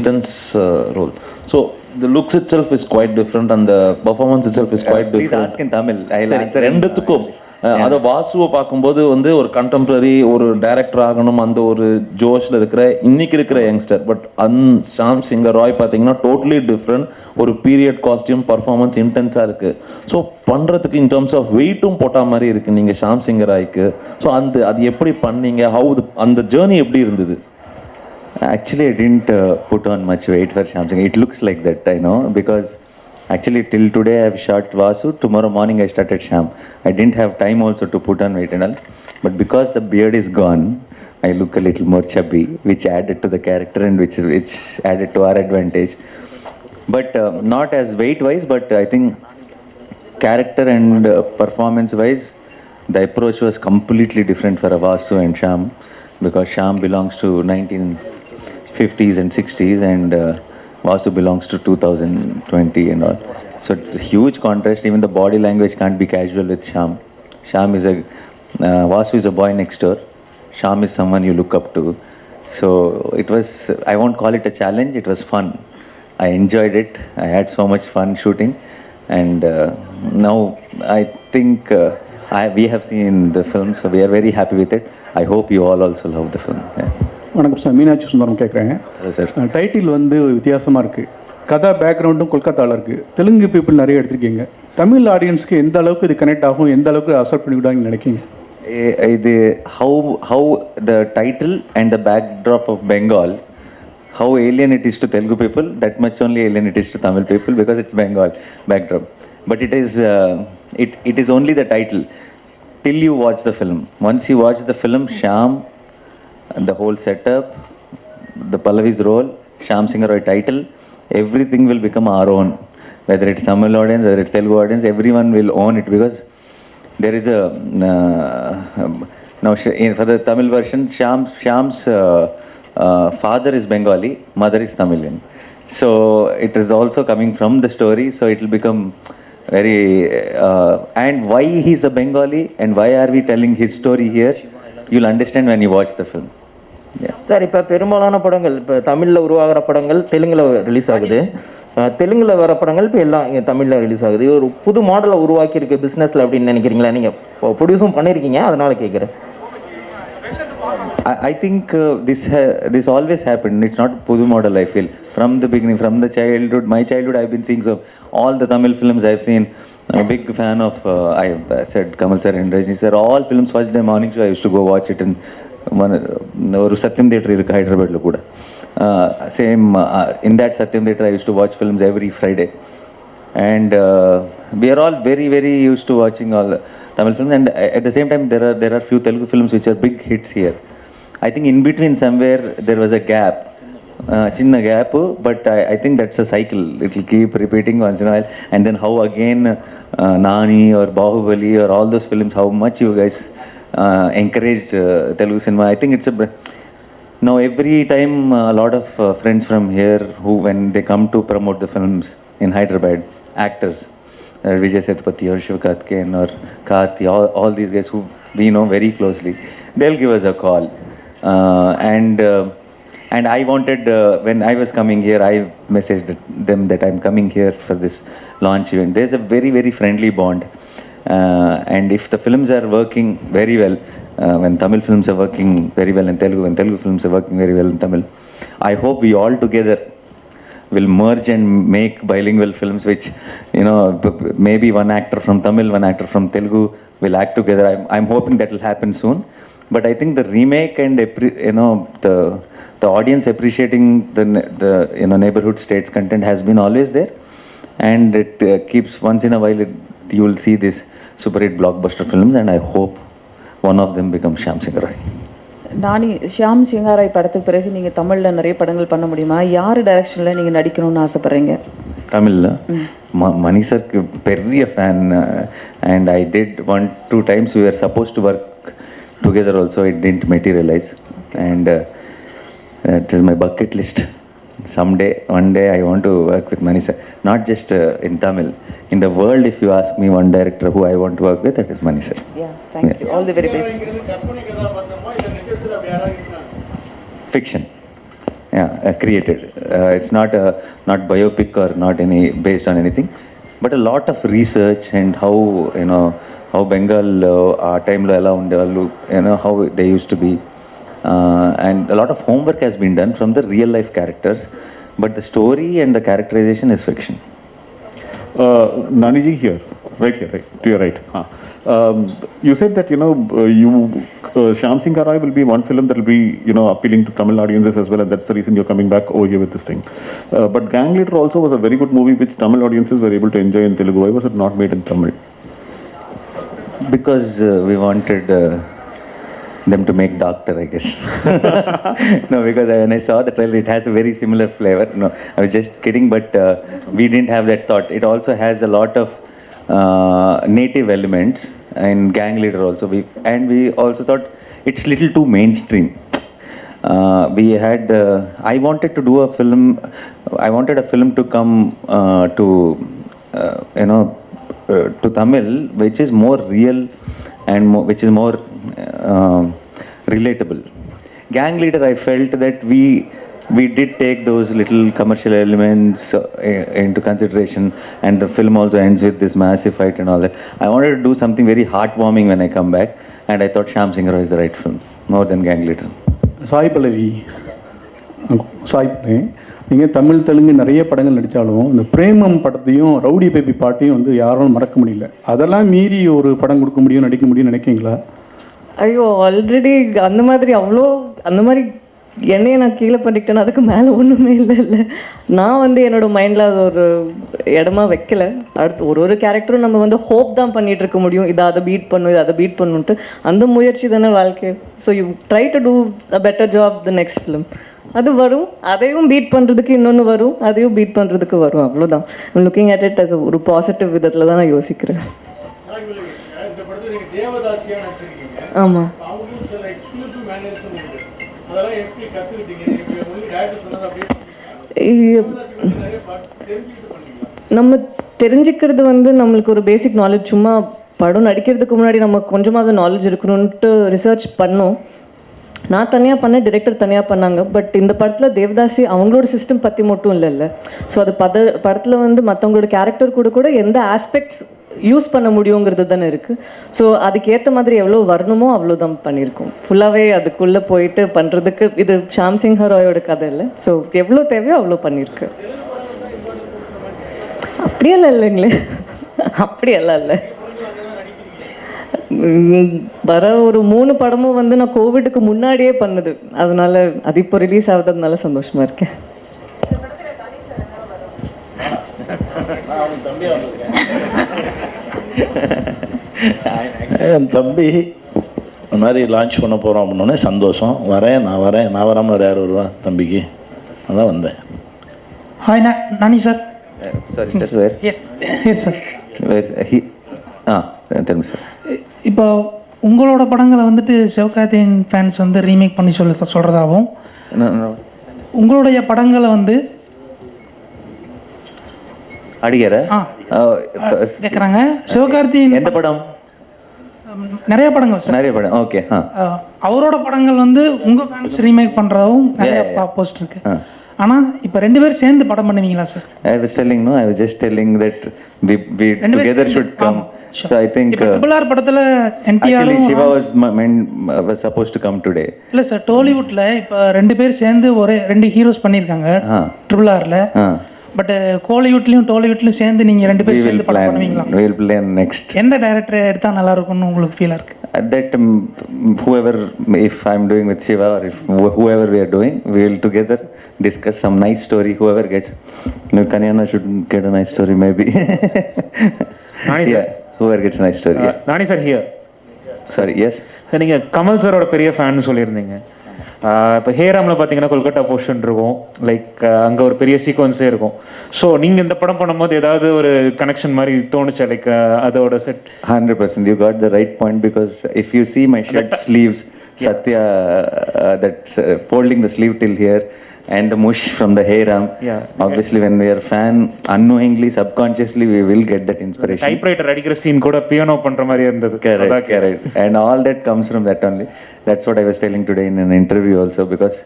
intense role. So the looks itself is quite different and the performance itself is quite different. Please ask in Tamil. I'll answer. ரெண்டுத்துக்கும் அதை வாசுவை பார்க்கும்போது வந்து ஒரு contemporary ஒரு director ஆகணும் அந்த ஒரு ஜோஷில் இருக்கிற இன்னைக்கு இருக்கிற யங்ஸ்டர். பட் ஷாம் சிங்கர் ராய் பார்த்தீங்கன்னா டோட்டலி டிஃப்ரெண்ட். ஒரு பீரியட் காஸ்டியூம் பர்ஃபார்மன்ஸ் இன்டென்ஸாக இருக்குது. ஸோ பண்ணுறதுக்கு இன் டர்ம்ஸ் ஆஃப் வெயிட்டும் போட்ட மாதிரி இருக்குது நீங்கள் ஷாம் சிங்கர் ராய்க்கு. ஸோ அது எப்படி பண்ணீங்க? ஹவு அந்த ஜேர்னி எப்படி இருந்தது? Actually, I didn't put on much weight for Shyam Singh. It looks like that, I know, because actually till today I have shot Vasu. Tomorrow morning I started Shyam. I didn't have time also to put on weight and all. But because the beard is gone, I look a little more chubby, which added to the character and which added to our advantage. But not as weight-wise, but I think character and performance-wise, the approach was completely different for Vasu and Shyam, because Shyam belongs to 1950s and 60s and Vasu belongs to 2020 and all. So it's a huge contrast. Even the body language can't be casual with Shyam. Shyam is Vasu is a boy next door. Shyam is someone you look up to. So it was, I won't call it a challenge, it was fun. I enjoyed it. I had so much fun shooting. And now I think we have seen the film, so we are very happy with it. I hope you all also love the film. வணக்கம் sir, Meenakshi Sundaram கேட்குறேன். Sir, title வந்து வித்தியாசமாக இருக்குது. கதை பேக்ரவுண்டும் கொல்கத்தாவில் இருக்குது. Telugu people நிறைய எடுத்திருக்கீங்க. தமிழ் ஆடியன்ஸ்க்கு எந்த அளவுக்கு இது கனெக்ட் ஆகும், எந்த அளவுக்கு அக்செப்ட் பண்ணிவிடாங்கன்னு நினைக்கிங்க? இது how the title and the backdrop of Bengal, how alien it is to Telugu people, that much only alien it is to Tamil people, because it's Bengal backdrop. But it is it is only the title till you watch the film. Once you watch the film, Shyam, the whole setup, the Pallavi's role, Shyam Singh Roy title, everything will become our own. Whether it's Tamil audience, whether it's Telugu audience, everyone will own it, because there is a now for the Tamil version, Shyam's father is Bengali, mother is Tamilian. So it is also coming from the story, so it will become very and why he's a Bengali and why are we telling his story here, you'll understand when you watch the film. Sir, இப்போ பெரும்பாலான படங்கள் இப்போ தமிழில் உருவாகிற படங்கள் தெலுங்கில் release ஆகுது. தெலுங்கில் வர படங்கள் இப்போ எல்லாம் இங்கே தமிழில் ரிலீஸ் ஆகுது. ஒரு புது மாடலை உருவாக்கியிருக்கு பிஸ்னஸில் அப்படின்னு நினைக்கிறீங்களா? நீங்கள் ப்ரொடியூஸும் பண்ணியிருக்கீங்க, அதனால் கேட்குறேன். I think this always happened. It's not pudu model, I feel. From the beginning, from the childhood, my childhood, I've been seeing so all the Tamil films I've seen. I'm a big fan of, I said Kamal sir and Rajni sir, all films. First day morning show I used to go watch it in one Satyam Theatre in Hyderabad lo kuda. Same in that Satyam Theatre I used to watch films every Friday. And we are all very, very used to watching all Tamil films. And at the same time, there are few Telugu films which are big hits here. I think in between somewhere there was a gap, chinna gap, but I think that's a cycle. It will keep repeating once in a while. And then how again Nani or Bahubali or all those films, how much you guys encouraged Telugu cinema. I think it's now every time a lot of friends from here who, when they come to promote the films in Hyderabad, actors, Vijay Sethupathi or Shivakarthikeyan or Karthi, all these guys who we know very closely, they'll give us a call. And I wanted, when I was coming here, I messaged them that I'm coming here for this launch event. There's a very, very friendly bond. And if the films are working very well, when Tamil films are working very well in Telugu, when Telugu films are working very well in Tamil, I hope we all together will merge and make bilingual films, which, you know, maybe one actor from Tamil, one actor from Telugu will act together. I'm hoping that will happen soon. But I think the remake and, you know, the audience appreciating the neighborhood states content has been always there. And it keeps, once in a while, you will see these super hit blockbuster films, and I hope one of them becomes Shyam Singh Roy. நானி ஷியாம் சிங்காராய் படத்துக்கு பிறகு நீங்கள் தமிழில் நிறைய படங்கள் பண்ண முடியுமா? யார் டைரக்ஷனில் நீங்கள் நடிக்கணும்னு ஆசைப்பட்றீங்க? தமிழில் மணி சார்க்கு பெரிய fan. And I did 1-2 times we were supposed to work together also. It didn't materialize. And it is my bucket list. Someday, one day I want to work with Mani sir. Not just in Tamil. In the world, if you ask me one director who I want to work with, that is Mani sir. Yeah, thank you. All the very best. Fiction. created. It's not biopic or not any based on anything, but a lot of research and how Bengal time lo ela undevallu, how they used to be, and a lot of homework has been done from the real life characters, but the story and the characterization is fiction. Naniji here, right here, right to your right. You said that Shyam Singh Rai will be one film that will be appealing to Tamil audiences as well, and that's the reason you're coming back over here with this thing. But Gang Leader also was a very good movie which Tamil audiences were able to enjoy in Telugu. Why was it not made in Tamil? Because we wanted them to make Doctor, I guess. No, because when I saw the trailer, it has a very similar flavor. No, I was just kidding, but we didn't have that thought. It also has a lot of native elements in Gang Leader also. We also thought it's little too mainstream. I wanted to do a film. I wanted a film to come to Tamil, which is more real and which is more relatable. Gang Leader, I felt that we did take those little commercial elements into consideration, and the film also ends with this massive fight and all that. I wanted to do something very heartwarming when I come back, and I thought Shyam Singh Rai is the right film, more than Gang Leader. Sai Pallavi, நீங்கள் தமிழ் தெலுங்கு நிறைய படங்கள் நடித்தாலும் இந்த பிரேமம் படத்தையும் rowdy baby பாட்டையும் வந்து யாராலும் மறக்க முடியல. அதெல்லாம் மீறி ஒரு படம் கொடுக்க முடியும், நடிக்க முடியும்னு நினைக்கிங்களா? ஐயோ, ஆல்ரெடி அந்த மாதிரி என்னையே நான் கீழே பண்ணிக்கிட்டேன்னு அதுக்கு மேலே ஒன்றுமே இல்லை. நான் வந்து என்னோடய மைண்டில் அது ஒரு இடமா வைக்கல. அடுத்து ஒரு கேரக்டரும் நம்ம வந்து ஹோப் தான் பண்ணிகிட்டு இருக்க முடியும், அதை பீட் பண்ணுன்ட்டு. அந்த முயற்சி தானே வாழ்க்கை. So you try to do a better job the next film. அது வரும், அதையும் பீட் பண்ணுறதுக்கு இன்னொன்று வரும், அதையும் பீட் பண்ணுறதுக்கு வரும். அவ்வளோதான். லுக்கிங் அட் இட் அஸ் ஒரு பாசிட்டிவ் விதத்தில் தான் நான் யோசிக்கிறேன். ஆமாம், நம்ம தெரிஞ்சுக்கிறது வந்து நம்மளுக்கு ஒரு பேசிக் நாலேஜ். சும்மா படம் நடிக்கிறதுக்கு முன்னாடி நம்ம கொஞ்சமாவது நாலேஜ் இருக்கணும்ன்ட்டு ரிசர்ச் பண்ணோம். நான் தனியாக பண்ணேன், டிரெக்டர் தனியாக பண்ணாங்க. பட் இந்த படத்தில் தேவதாசி அவங்களோட சிஸ்டம் பற்றி மட்டும் இல்லைல்ல. ஸோ அது படத்தில் வந்து மற்றவங்களோட கேரக்டர் கூட எந்த ஆஸ்பெக்ட்ஸ் யூஸ் பண்ண முடியுங்கிறது தானே இருக்குது. ஸோ அதுக்கேற்ற மாதிரி எவ்வளோ வரணுமோ அவ்வளோ தான் பண்ணியிருக்கோம். ஃபுல்லாகவே அதுக்குள்ளே போயிட்டு பண்ணுறதுக்கு இது ஷாம் சிங் ராயோட கதை இல்லை. ஸோ எவ்வளோ தேவையோ அவ்வளோ பண்ணியிருக்கு. அப்படியெல்லாம் இல்லைங்களே, அப்படியெல்லாம் இல்லை. வர ஒரு 3 படமும் வந்து நான் கோவிடுக்கு முன்னாடியே பண்ணது. அதனால அது இப்போ ரிலீஸ் ஆகுறதுனால சந்தோஷமா இருக்கேன். என் தம்பி இந்த மாதிரி லான்ச் பண்ண போகிறோம் அப்படின்னோடனே சந்தோஷம். நான் வராமல் வேறு யார் வருவா தம்பிக்கு? அதான் வந்தேன். Hi Nani sir. Sorry sir, where? Here sir. Tell me sir. இப்போ உங்களோட படங்களை வந்துட்டு சிவகார்த்திகேயன் ஃபேன்ஸ் வந்து ரீமேக் பண்ணி சொல்கிறதாகவும், உங்களுடைய படங்களை வந்து அடிக்கிற கேட்குறாங்க. சிவகார்த்திகேயன் எந்த படம்? நிறைய படங்கள் சார், நிறைய படம். ஓகே. அவரோட படங்கள் வந்து உங்கள் ஃபேன்ஸ் ரீமேக் பண்ணுறதாகவும் நிறைய போஸ்ட் இருக்கு. ஆனால் இப்போ 2 பேரும் சேர்ந்து படம் பண்ணுவீங்களா sir? I was just telling that we together should come. So I think RRR படத்துல NTR Shiva was supposed to come today. இல்ல சார், டோலிவுட்ல இப்போ 2 பேர் சேர்ந்து 2 ஹீரோஸ் பண்ணிருக்காங்க RRRல. பட் கோலிவுட்லயும் டோலிவுட்லயும் சேர்ந்து நீங்க 2 பேர் சேர்ந்து படம் பண்ணுவீங்களா? We will plan next. எந்த டைரக்டர் எடுத்தா நல்லா இருக்கும்னு உங்களுக்கு ஃபீல் இருக்கு? That whoever, if I'm doing with Shiva or if whoever we are doing, we will together discuss some nice story. Whoever gets, Kanyana should get a nice story maybe. Whoever gets a nice story. Nani sir here. Sorry, yes. Sir நீங்கள் கமல் சாரோட பெரிய ஃபேன்னு சொல்லியிருந்தீங்க. இப்போ ஹேராமில் பார்த்தீங்கன்னா Kolkata portion இருக்கும், like அங்கே ஒரு பெரிய சீக்வன்ஸே இருக்கும். ஸோ நீங்கள் இந்த படம் பண்ணும்போது ஏதாவது ஒரு கனெக்ஷன் மாதிரி தோணுச்சா? லைக் அதோட set 100%. You got the right point, because if you see my shirt sleeves, Satya that's folding the sleeve till here and the mush from the Heyram. Obviously when we are fan, unknowingly, subconsciously we will get that inspiration. Typewriter அடிக்கிற scene கூட piano பண்ற மாதிரி இருந்தது. Correct. And all that comes from that only. That's what I was telling today in an interview also, because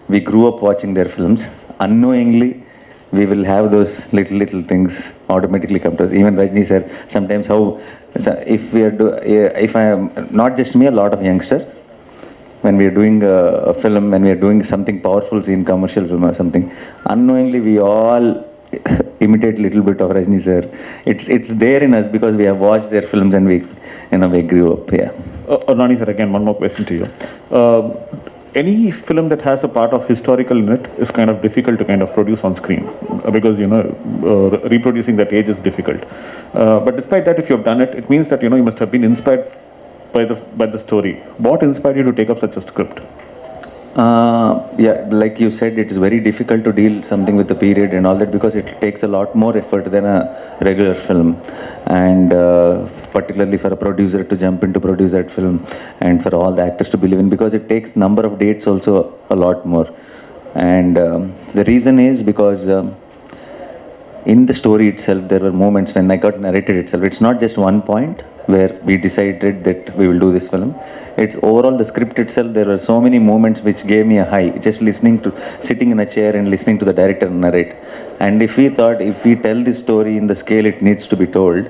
we grew up watching their films. Unknowingly, we will have those little things automatically come to us. Even Rajni sir, sometimes how, if we are, if I am, not just me, a lot of youngsters, when we are doing a film, when we are doing something powerful scene, commercial film or something, unknowingly we all imitate little bit of Rajni sir. It's there in us because we have watched their films and we, we grew up. Yeah. Nani sir, again, one more question to you. Any film that has a part of historical in it is kind of difficult to kind of produce on screen because reproducing that age is difficult. But despite that, if you have done it, it means that you must have been inspired by the story. What inspired you to take up such a script? Yeah, like you said, it is very difficult to deal something with the period and all that because it takes a lot more effort than a regular film, and particularly for a producer to jump in to produce that film and for all the actors to believe in, because it takes number of dates also a lot more. And the reason is because in the story itself there were moments when I got narrated itself. It's not just one point where we decided that we will do this film. It's overall the script itself. There were so many moments which gave me a high, just sitting in a chair and listening to the director narrate. And if we thought, if we tell this story in the scale it needs to be told,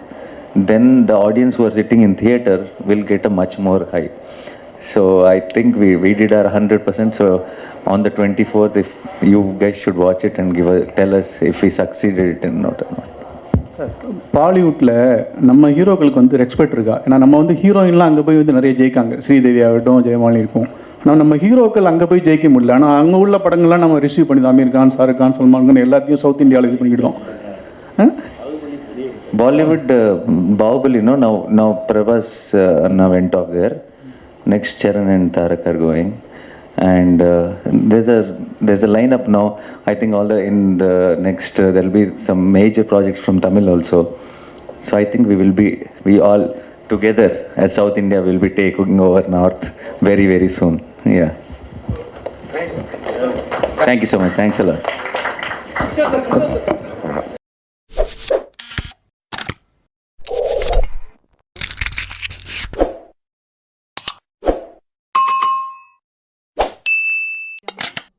then the audience who are sitting in theater will get a much more high. So I think we did our 100%. So on the 24th, if you guys should watch it and tell us if we succeeded or not. பாலிவுட்டில் நம்ம ஹீரோக்களுக்கு வந்து respect இருக்கா? ஏன்னா நம்ம வந்து ஹீரோயின்லாம் அங்கே போய் வந்து நிறைய ஜெயிக்காங்க, ஸ்ரீதேவி ஆகட்டும், ஜெயமாலி இருக்கும். ஆனால் நம்ம ஹீரோக்கள் அங்கே போய் ஜெயிக்க முடியல. ஆனால் அங்கே உள்ள படங்கள்லாம் நம்ம ரிசீவ் பண்ணி தான் அமீர் கான், ஷாருக் கான், சல்மான் கான் எல்லாத்தையும் சவுத் இந்தியாவில் இது பண்ணிக்கிட்டோம். Bollywood, Bahubali, now Prabhas went off there. Next Charan and Tarak are going. And there's a lineup now. I think in the next there'll be some major projects from Tamil also. So I think we all together as South India will be taking over North very, very soon. Yeah. Thank you so much. Thanks a lot.